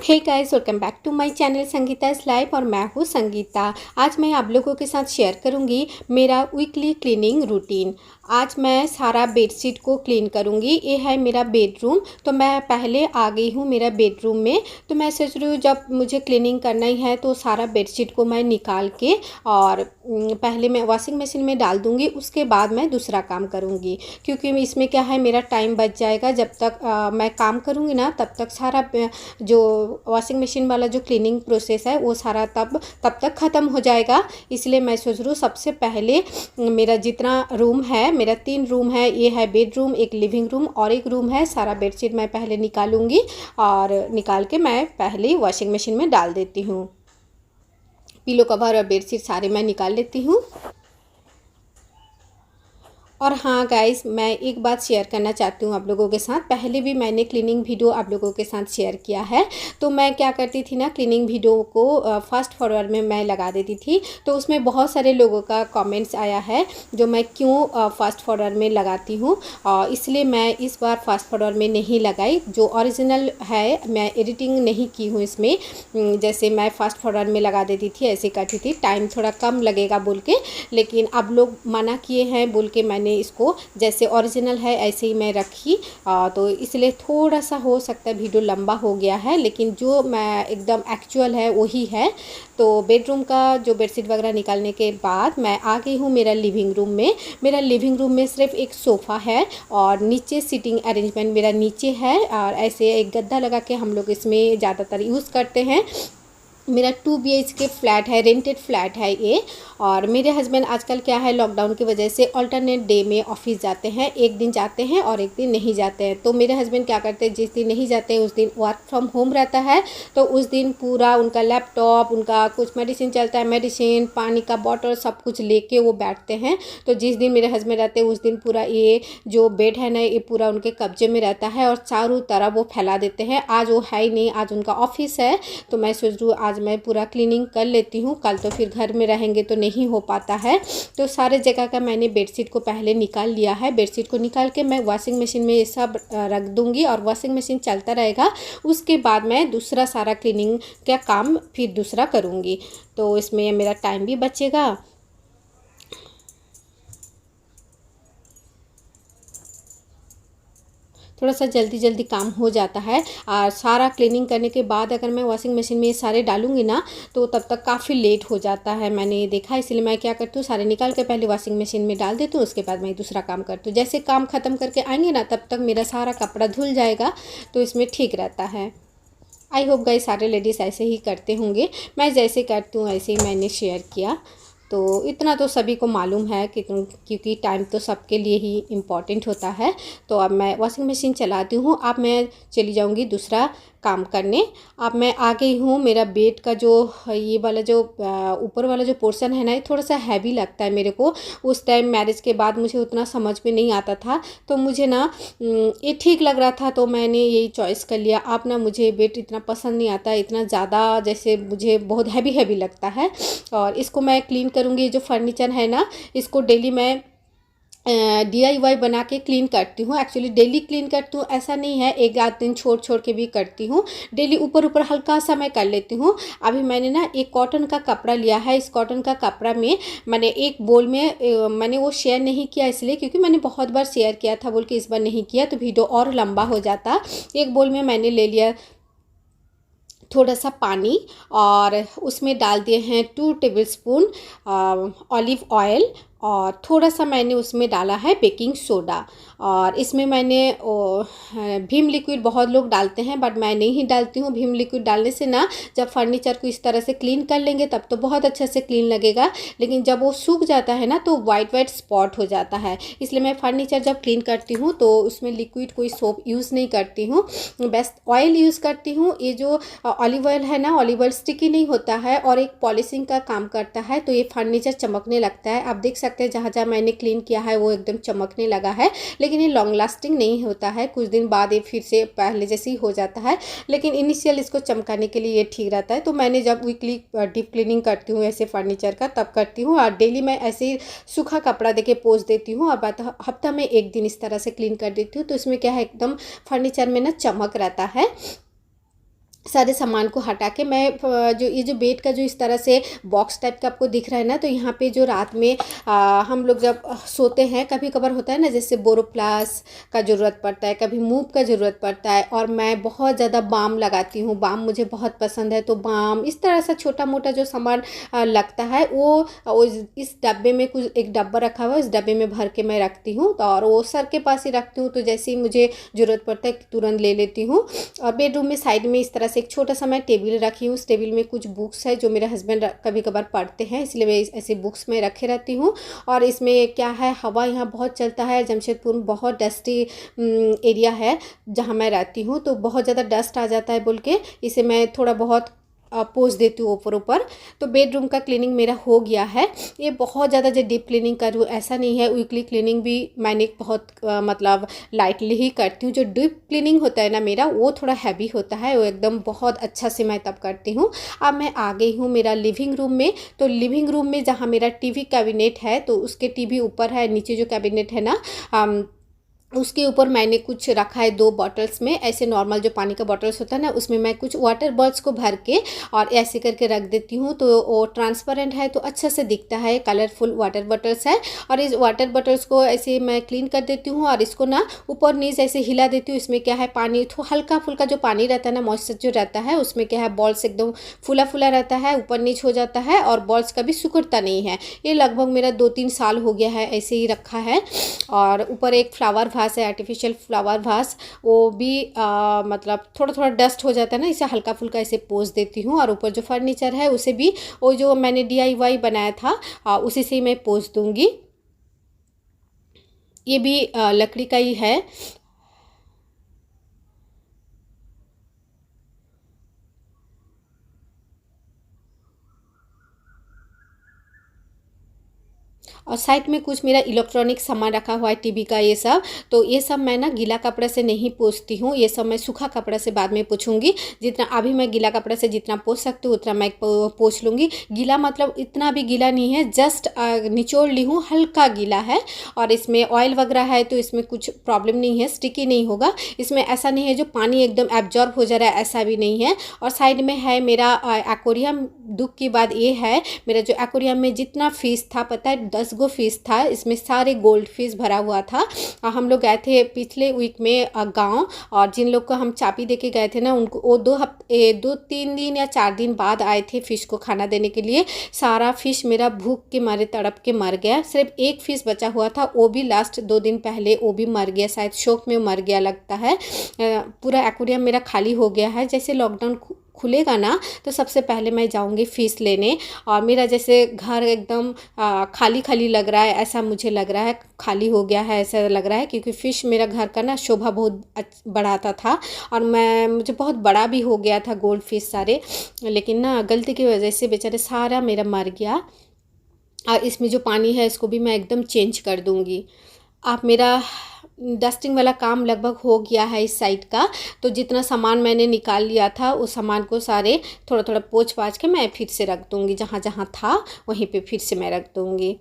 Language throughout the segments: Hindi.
Hey guys, welcome back to my channel Sangeeta's life और मैं हूँ संगीता। आज मैं आप लोगों के साथ शेयर करूँगी मेरा वीकली क्लीनिंग रूटीन। आज मैं सारा बेडशीट को क्लीन करूँगी। ये है मेरा बेडरूम। तो मैं पहले आ गई हूँ मेरा बेडरूम में। तो मैं सोच रही हूँ जब मुझे क्लीनिंग करना ही है तो सारा बेडशीट को मैं निकाल के और पहले मैं वॉशिंग मशीन में डाल दूँगी, उसके बाद मैं दूसरा काम करूँगी। क्योंकि इसमें क्या है, मेरा टाइम बच जाएगा। जब तक मैं काम करूँगी ना तब तक सारा जो वॉशिंग मशीन वाला जो क्लीनिंग प्रोसेस है वो सारा तब तक ख़त्म हो जाएगा। इसलिए मैं सोच रही हूँ सबसे पहले मेरा जितना रूम है, मेरा 3 रूम है। ये है बेडरूम, एक लिविंग रूम और एक रूम है। सारा बेडशीट मैं पहले निकालूंगी और निकाल के मैं पहले ही वॉशिंग मशीन में डाल देती हूँ। पिलो कवर और बेडशीट सारे मैं निकाल लेती हूँ। और हाँ गाइस, मैं एक बात शेयर करना चाहती हूँ आप लोगों के साथ। पहले भी मैंने क्लीनिंग वीडियो आप लोगों के साथ शेयर किया है। तो मैं क्या करती थी ना, क्लीनिंग वीडियो को फास्ट फॉरवर्ड में मैं लगा देती थी। तो उसमें बहुत सारे लोगों का कमेंट्स आया है जो मैं क्यों फास्ट फॉरवर्ड में लगाती हूँ। इसलिए मैं इस बार फास्ट फॉरवर्ड में नहीं लगाई। जो ओरिजिनल है मैं एडिटिंग नहीं की हूँ इसमें। जैसे मैं फास्ट फॉरवर्ड में लगा देती थी, ऐसे करती थी, टाइम थोड़ा कम लगेगा बोल के। लेकिन अब लोग मना किए हैं बोल के मैंने इसको जैसे ओरिजिनल है ऐसे ही मैं रखी। तो इसलिए थोड़ा सा हो सकता है वीडियो लंबा हो गया है, लेकिन जो मैं एकदम एक्चुअल है वही है। तो बेडरूम का जो बेडशीट वगैरह निकालने के बाद मैं आ गई हूँ मेरा लिविंग रूम में। मेरा लिविंग रूम में सिर्फ एक सोफ़ा है और नीचे सीटिंग अरेंजमेंट मेरा नीचे है। और ऐसे एक गद्दा लगा के हम लोग इसमें ज़्यादातर यूज़ करते हैं। मेरा 2 BHK फ्लैट है, रेंटेड फ्लैट है ये। और मेरे हस्बैंड आजकल क्या है, लॉकडाउन की वजह से अल्टरनेट डे में ऑफिस जाते हैं। एक दिन जाते हैं और एक दिन नहीं जाते हैं। तो मेरे हस्बैंड क्या करते हैं, जिस दिन नहीं जाते हैं उस दिन वर्क फ्रॉम होम रहता है। तो उस दिन पूरा उनका लैपटॉप, उनका कुछ मेडिसिन चलता है, मेडिसिन, पानी का बॉटल सब कुछ लेके वो बैठते हैं। तो जिस दिन मेरे हस्बैंड रहते हैं उस दिन पूरा ये जो बेड है ना ये पूरा उनके कब्जे में रहता है और चारों तरफ वो फैला देते हैं। आज वो है ही नहीं, आज उनका ऑफिस है। तो मैं सोच रही हूँ आज मैं पूरा क्लीनिंग कर लेती हूँ, कल तो फिर घर में रहेंगे तो नहीं हो पाता है। तो सारे जगह का मैंने बेडशीट को पहले निकाल लिया है। बेडशीट को निकाल के मैं वॉशिंग मशीन में ये सब रख दूँगी और वॉशिंग मशीन चलता रहेगा। उसके बाद मैं दूसरा सारा क्लीनिंग का काम फिर दूसरा करूँगी। तो इसमें मेरा टाइम भी बचेगा। थोड़ा सा जल्दी जल्दी काम हो जाता है। और सारा क्लीनिंग करने के बाद अगर मैं वॉशिंग मशीन में ये सारे डालूंगी ना तो तब तक काफ़ी लेट हो जाता है, मैंने ये देखा। इसलिए मैं क्या करती हूँ, सारे निकाल के पहले वॉशिंग मशीन में डाल देती हूँ, उसके बाद मैं दूसरा काम करती हूँ। जैसे काम ख़त्म करके आएंगे ना तब तक मेरा सारा कपड़ा धुल जाएगा, तो इसमें ठीक रहता है। आई होप गाइस सारे लेडीज़ ऐसे ही करते होंगे। मैं जैसे करती हूँ ऐसे ही मैंने शेयर किया। तो इतना तो सभी को मालूम है कि क्योंकि टाइम तो सबके लिए ही इम्पॉर्टेंट होता है। तो अब मैं वॉशिंग मशीन चलाती हूँ। अब मैं चली जाऊँगी दूसरा काम करने। अब मैं आ गई हूँ। मेरा बेड का जो ये वाला जो ऊपर वाला जो पोर्शन है ना ये थोड़ा सा हैवी लगता है मेरे को। उस टाइम मैरिज के बाद मुझे उतना समझ में नहीं आता था, तो मुझे ना ये ठीक लग रहा था तो मैंने यही चॉइस कर लिया। अब ना मुझे बेड इतना पसंद नहीं आता, इतना ज़्यादा जैसे मुझे बहुत हैवी लगता है। और इसको मैं क्लीन करूँगी। जो फर्नीचर है ना इसको डेली मैं DIY बना के क्लीन करती हूँ। एक्चुअली डेली क्लीन करती हूँ ऐसा नहीं है, एक आध दिन छोड़ के भी करती हूँ। डेली ऊपर हल्का सा मैं कर लेती हूँ। अभी मैंने ना एक कॉटन का कपड़ा लिया है। इस कॉटन का कपड़ा में मैंने एक बोल में मैंने वो शेयर नहीं किया इसलिए क्योंकि मैंने बहुत बार शेयर किया था बोल के इस बार नहीं किया तो वीडियो और लंबा हो जाता। एक बोल में मैंने ले लिया थोड़ा सा पानी और उसमें डाल दिए हैं 2 टेबलस्पून ऑलिव ऑयल और थोड़ा सा मैंने उसमें डाला है बेकिंग सोडा। और इसमें मैंने भीम लिक्विड बहुत लोग डालते हैं बट मैं नहीं डालती हूँ। भीम लिक्विड डालने से ना जब फर्नीचर को इस तरह से क्लीन कर लेंगे तब तो बहुत अच्छे से क्लीन लगेगा, लेकिन जब वो सूख जाता है ना तो वाइट स्पॉट हो जाता है। इसलिए मैं फर्नीचर जब क्लीन करती हूँ तो उसमें लिक्विड कोई सोप यूज़ नहीं करती हूँ, बस ऑयल यूज़ करती हूँ। ये जो ऑलिव ऑयल है ना, ऑलिव ऑयल स्टिकी नहीं होता है और एक पॉलिशिंग का काम करता है, तो ये फर्नीचर चमकने लगता है। आप देख सकते हैं जहाँ जहाँ मैंने क्लीन किया है वो एकदम चमकने लगा है, लेकिन ये लॉन्ग लास्टिंग नहीं होता है। कुछ दिन बाद ये फिर से पहले जैसे ही हो जाता है, लेकिन इनिशियल इसको चमकाने के लिए ये ठीक रहता है। तो मैंने जब वीकली डीप क्लीनिंग करती हूँ ऐसे फर्नीचर का तब करती हूँ, और डेली मैं ऐसे ही सूखा कपड़ा देके पोंछ देती हूँ और हफ्ता में एक दिन इस तरह से क्लीन कर देती हूँ। तो इसमें क्या है एकदम फर्नीचर में ना चमक रहता है। सारे सामान को हटा के मैं जो ये जो बेड का जो इस तरह से बॉक्स टाइप का आपको दिख रहा है ना, तो यहाँ पे जो रात में हम लोग जब सोते हैं, कभी कभार होता है ना, जैसे बोरोप्लास का ज़रूरत पड़ता है, कभी मूव का ज़रूरत पड़ता है, और मैं बहुत ज़्यादा बाम लगाती हूँ, बाम मुझे बहुत पसंद है, तो बाम इस तरह से छोटा मोटा जो सामान लगता है वो इस डब्बे में, कुछ एक डब्बा रखा हुआ है, इस डब्बे में भर के मैं रखती हूँ, तो और वो सर के पास ही रखती हूँ, तो जैसे ही मुझे ज़रूरत पड़ता है तुरंत ले लेती हूँ। और बेडरूम में साइड में इस तरह से एक छोटा सा मैं टेबल रखी हूँ, उस टेबल में कुछ बुक्स है जो मेरे हस्बैंड कभी कभार पढ़ते हैं, इसलिए मैं ऐसे बुक्स में रखे रहती हूँ। और इसमें क्या है, हवा यहाँ बहुत चलता है, जमशेदपुर में बहुत डस्टी एरिया है जहाँ मैं रहती हूँ, तो बहुत ज़्यादा डस्ट आ जाता है बोल के इसे मैं थोड़ा बहुत पोंछ देती हूँ ऊपर ऊपर। तो बेडरूम का क्लीनिंग मेरा हो गया है। ये बहुत ज़्यादा जो डीप क्लीनिंग करूँ ऐसा नहीं है, वीकली क्लीनिंग भी मैंने बहुत मतलब लाइटली ही करती हूँ। जो डीप क्लीनिंग होता है ना मेरा, वो थोड़ा हैवी होता है, वो एकदम बहुत अच्छा से मैं तब करती हूँ। अब मैं आ गई हूँ मेरा लिविंग रूम में। तो लिविंग रूम में जहाँ मेरा टीवी कैबिनेट है, तो उसके टीवी ऊपर है, नीचे जो कैबिनेट है ना, उसके ऊपर मैंने कुछ रखा है, 2 बॉटल्स में ऐसे नॉर्मल जो पानी का बॉटल्स होता है ना, उसमें मैं कुछ वाटर बॉल्स को भर के और ऐसे करके रख देती हूँ। तो वो ट्रांसपेरेंट है, तो अच्छा से दिखता है, कलरफुल वाटर बॉटल्स है। और इस वाटर बॉटल्स को ऐसे मैं क्लीन कर देती हूँ और इसको ना ऊपर नीचे ऐसे हिला देती हूँ। इसमें क्या है, पानी तो हल्का फुल्का जो पानी रहता है ना, मॉइस्चर जो रहता है उसमें क्या है, बॉल्स एकदम फूला फूला रहता है, ऊपर नीच हो जाता है और बॉल्स कभी सिकुड़ता नहीं है। ये लगभग मेरा 2-3 साल हो गया है ऐसे ही रखा है। और ऊपर एक फ्लावर वास है, आर्टिफिशियल फ्लावर वास, वो भी मतलब थोड़ा थोड़ा डस्ट हो जाता है ना, इसे हल्का फुल्का ऐसे पोंछ देती हूँ। और ऊपर जो फर्नीचर है उसे भी वो जो मैंने DIY बनाया था उसी से ही मैं पोंछ दूँगी। ये भी लकड़ी का ही है। और साइड में कुछ मेरा इलेक्ट्रॉनिक सामान रखा हुआ है, टीवी का ये सब। तो ये सब मैं ना गीला कपड़ा से नहीं पोंछती हूँ, ये सब मैं सूखा कपड़ा से बाद में पोंछूंगी। जितना अभी मैं गीला कपड़ा से जितना पोंछ सकती हूँ उतना मैं पोंछ लूँगी। गीला मतलब इतना भी गीला नहीं है, जस्ट निचोड़ ली हूँ, हल्का गीला है। और इसमें ऑयल वगैरह है तो इसमें कुछ प्रॉब्लम नहीं है, स्टिकी नहीं होगा। इसमें ऐसा नहीं है जो पानी एकदम एब्जॉर्ब हो जा रहा है, ऐसा भी नहीं है। और साइड में है मेरा एक्वेरियम। दुख की बात ये है, मेरा जो एक्वेरियम में जितना फिश था, पता है 10 गो फिश था, इसमें सारे गोल्ड फिश भरा हुआ था। हम लोग गए थे पिछले वीक में गांव, और जिन लोग को हम चाबी देके गए थे ना, उनको वो 2-3 दिन या 4 दिन बाद आए थे फिश को खाना देने के लिए। सारा फिश मेरा भूख के मारे तड़प के मर गया। सिर्फ एक फिश बचा हुआ था, वो भी लास्ट 2 दिन पहले वो भी मर गया, शायद शौक में मर गया लगता है। पूरा एक्वेरियम मेरा खाली हो गया है। जैसे लॉकडाउन खुलेगा ना, तो सबसे पहले मैं जाऊंगी फ़िश लेने। और मेरा जैसे घर एकदम खाली खाली लग रहा है, ऐसा मुझे लग रहा है, खाली हो गया है ऐसा लग रहा है, क्योंकि फ़िश मेरा घर का ना शोभा बहुत बढ़ाता था। और मुझे बहुत बड़ा भी हो गया था गोल्ड फिश सारे, लेकिन ना गलती की वजह से बेचारे सारा मेरा मर गया। और इसमें जो पानी है इसको भी मैं एकदम चेंज कर दूँगी। आप मेरा डस्टिंग वाला काम लगभग हो गया है इस साइड का। तो जितना सामान मैंने निकाल लिया था उस सामान को सारे थोड़ा थोड़ा पोंछ पाछ के मैं फिर से रख दूँगी, जहाँ जहाँ था वहीं पे फिर से मैं रख दूँगी।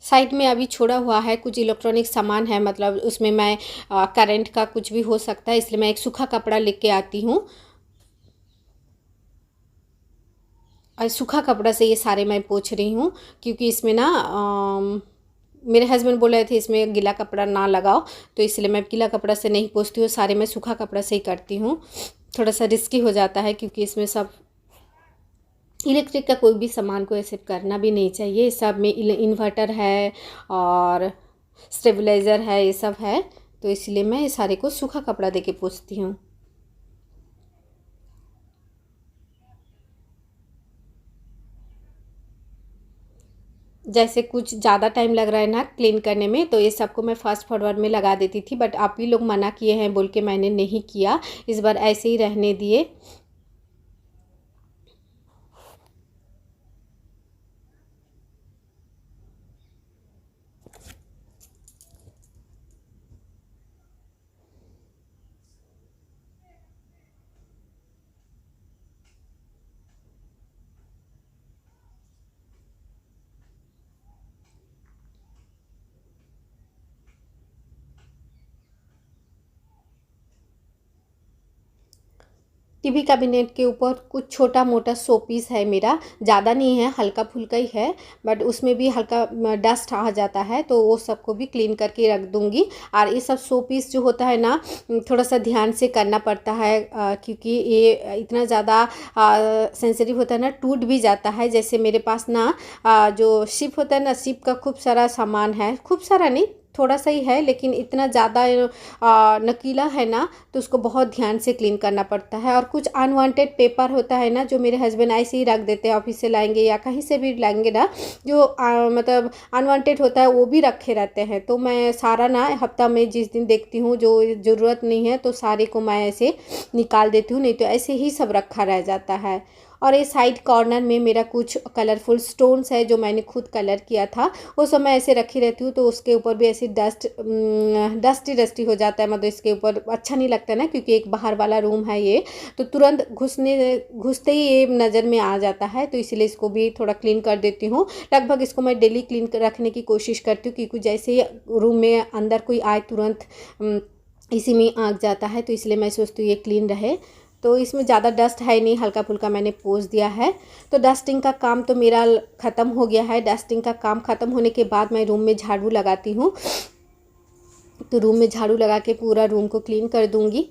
साइड में अभी छोड़ा हुआ है कुछ इलेक्ट्रॉनिक सामान है, मतलब उसमें मैं करंट का कुछ भी हो सकता है, इसलिए मैं एक सूखा कपड़ा लेके आती हूँ। और सूखा कपड़ा से ये सारे मैं पोंछ रही हूँ, क्योंकि इसमें ना मेरे हस्बैंड बोल रहे थे इसमें गीला कपड़ा ना लगाओ, तो इसलिए मैं गीला कपड़ा से नहीं पोंछती हूँ, सारे मैं सूखा कपड़ा से ही करती हूँ। थोड़ा सा रिस्की हो जाता है, क्योंकि इसमें सब इलेक्ट्रिक का कोई भी सामान को ऐसे करना भी नहीं चाहिए। सब में इन्वर्टर है और स्टेबलाइज़र है, ये सब है, तो इसलिए मैं ये सारे को सूखा कपड़ा देके पोंछती हूँ। जैसे कुछ ज़्यादा टाइम लग रहा है ना क्लीन करने में, तो ये सबको मैं फास्ट फॉरवर्ड में लगा देती थी, बट आप भी लोग मना किए हैं बोल के मैंने नहीं किया, इस बार ऐसे ही रहने दिए। टीवी कैबिनेट के ऊपर कुछ छोटा मोटा शो पीस है मेरा, ज़्यादा नहीं है, हल्का फुल्का ही है, बट उसमें भी हल्का डस्ट आ जाता है, तो वो सबको भी क्लीन करके रख दूँगी। और ये सब शो पीस जो होता है ना, थोड़ा सा ध्यान से करना पड़ता है, क्योंकि ये इतना ज़्यादा सेंसिटिव होता है ना, टूट भी जाता है। जैसे मेरे पास ना जो शिप होता है ना, शिप का खूब सारा सामान है, खूब सारा नहीं, थोड़ा सा ही है, लेकिन इतना ज़्यादा नकीला है ना, तो उसको बहुत ध्यान से क्लीन करना पड़ता है। और कुछ अनवांटेड पेपर होता है ना, जो मेरे हस्बैंड ऐसे ही रख देते हैं, ऑफिस से लाएंगे या कहीं से भी लाएंगे ना, जो मतलब अनवांटेड होता है वो भी रखे रहते हैं। तो मैं सारा ना हफ्ता में जिस दिन देखती हूँ जो ज़रूरत नहीं है, तो सारे को मैं ऐसे निकाल देती हूँ, नहीं तो ऐसे ही सब रखा रह जाता है। और ये साइड कॉर्नर में मेरा कुछ कलरफुल स्टोन्स है जो मैंने खुद कलर किया था, वो सब मैं ऐसे रखी रहती हूँ, तो उसके ऊपर भी ऐसी डस्टी डस्टी हो जाता है, मतलब इसके ऊपर अच्छा नहीं लगता ना, क्योंकि एक बाहर वाला रूम है ये, तो तुरंत घुसते ही ये नज़र में आ जाता है, तो इसलिए इसको भी थोड़ा क्लीन कर देती हूँ। लगभग इसको मैं डेली क्लीन रखने की कोशिश करती हूँ, क्योंकि जैसे ही रूम में अंदर कोई आए तुरंत इसी में आग जाता है, तो इसलिए मैं सोचती हूँ ये क्लीन रहे। तो इसमें ज़्यादा डस्ट है नहीं, हल्का फुल्का मैंने पोंछ दिया है। तो डस्टिंग का काम तो मेरा ख़त्म हो गया है। डस्टिंग का काम ख़त्म होने के बाद मैं रूम में झाड़ू लगाती हूँ, तो रूम में झाड़ू लगा के पूरा रूम को क्लीन कर दूँगी।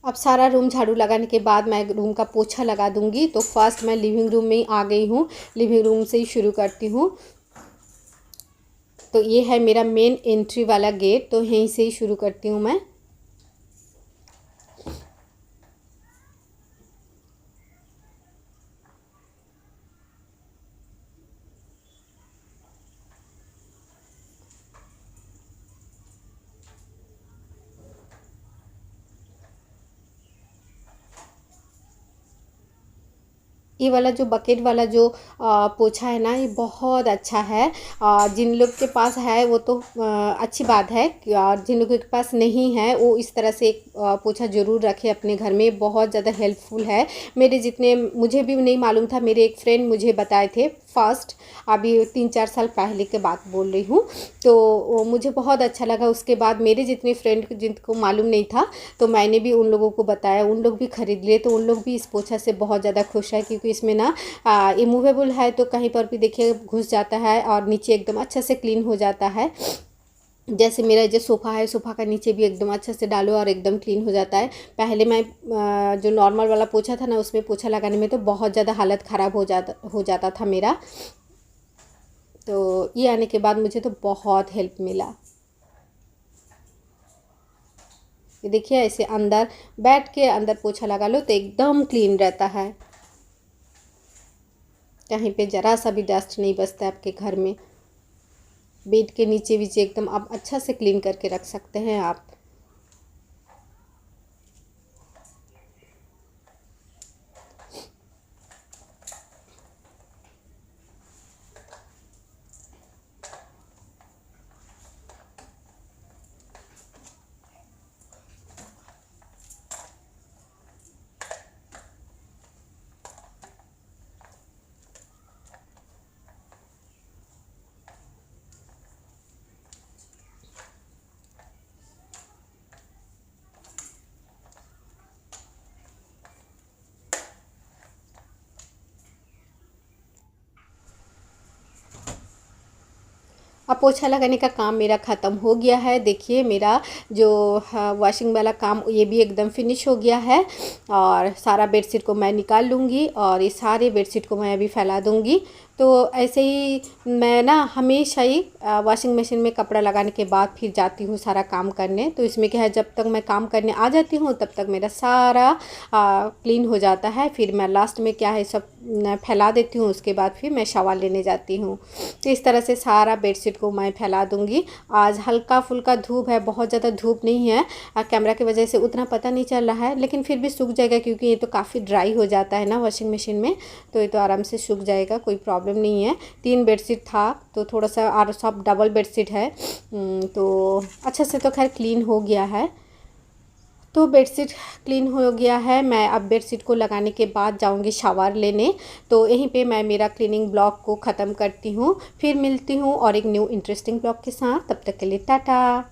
अब सारा रूम झाड़ू लगाने के बाद मैं रूम का पोछा लगा दूंगी। तो फर्स्ट मैं लिविंग रूम में ही आ गई हूँ, लिविंग रूम से ही शुरू करती हूँ। तो ये है मेरा मेन एंट्री वाला गेट, तो यहीं से ही शुरू करती हूँ मैं। ये वाला जो बकेट वाला जो पोछा है ना, ये बहुत अच्छा है। जिन लोग के पास है वो तो अच्छी बात है, और जिन लोगों के पास नहीं है वो इस तरह से एक पोछा ज़रूर रखे अपने घर में, बहुत ज़्यादा हेल्पफुल है। मेरे जितने, मुझे भी नहीं मालूम था, मेरे एक फ्रेंड मुझे बताए थे फर्स्ट, अभी 3-4 साल पहले के बात बोल रही हूँ, तो मुझे बहुत अच्छा लगा। उसके बाद मेरे जितने फ्रेंड जिनको मालूम नहीं था, तो मैंने भी उन लोगों को बताया, उन लोग भी ख़रीद लिए, तो उन लोग भी इस पोछा से बहुत ज़्यादा खुश है, क्योंकि इसमें ना ये मूवेबल है, तो कहीं पर भी देखिए घुस जाता है और नीचे एकदम अच्छा से क्लीन हो जाता है। जैसे मेरा जो सोफ़ा है, सोफ़ा का नीचे भी एकदम अच्छा से डालो और एकदम क्लीन हो जाता है। पहले मैं जो नॉर्मल वाला पोछा था ना, उसमें पोछा लगाने में तो बहुत ज़्यादा हालत ख़राब हो जाता था मेरा। तो ये आने के बाद मुझे तो बहुत हेल्प मिला। ये देखिए, ऐसे अंदर बैठ के अंदर पोछा लगा लो तो एकदम क्लीन रहता है, कहीं पे ज़रा सा भी डस्ट नहीं बचता है आपके घर में। बेड के नीचे भी एकदम आप अच्छा से क्लीन करके रख सकते हैं आप। अब पोछा लगाने का काम मेरा ख़त्म हो गया है। देखिए मेरा जो वॉशिंग वाला काम ये भी एकदम फिनिश हो गया है, और सारा बेडशीट को मैं निकाल लूँगी और ये सारे बेडशीट को मैं अभी फैला दूँगी। तो ऐसे ही मैं ना हमेशा ही वॉशिंग मशीन में कपड़ा लगाने के बाद फिर जाती हूँ सारा काम करने। तो इसमें क्या है, जब तक मैं काम करने आ जाती हूँ तब तक मेरा सारा क्लीन हो जाता है। फिर मैं लास्ट में क्या है सब फैला देती हूँ, उसके बाद फिर मैं शावर लेने जाती हूँ। तो इस तरह से सारा बेडशीट बेडशीट को मैं फैला दूँगी। आज हल्का फुल्का धूप है, बहुत ज़्यादा धूप नहीं है, कैमरा की वजह से उतना पता नहीं चल रहा है, लेकिन फिर भी सूख जाएगा क्योंकि ये तो काफ़ी ड्राई हो जाता है ना वॉशिंग मशीन में, तो ये तो आराम से सूख जाएगा, कोई प्रॉब्लम नहीं है। 3 बेडशीट था तो थोड़ा सा, और सब डबल बेडशीट है, तो अच्छे से तो खैर क्लीन हो गया है। तो बेडशीट क्लीन हो गया है। मैं अब बेडशीट को लगाने के बाद जाऊंगी शावर लेने। तो यहीं पे मैं मेरा क्लीनिंग ब्लॉग को ख़त्म करती हूँ, फिर मिलती हूँ और एक न्यू इंटरेस्टिंग ब्लॉग के साथ। तब तक के लिए टाटा।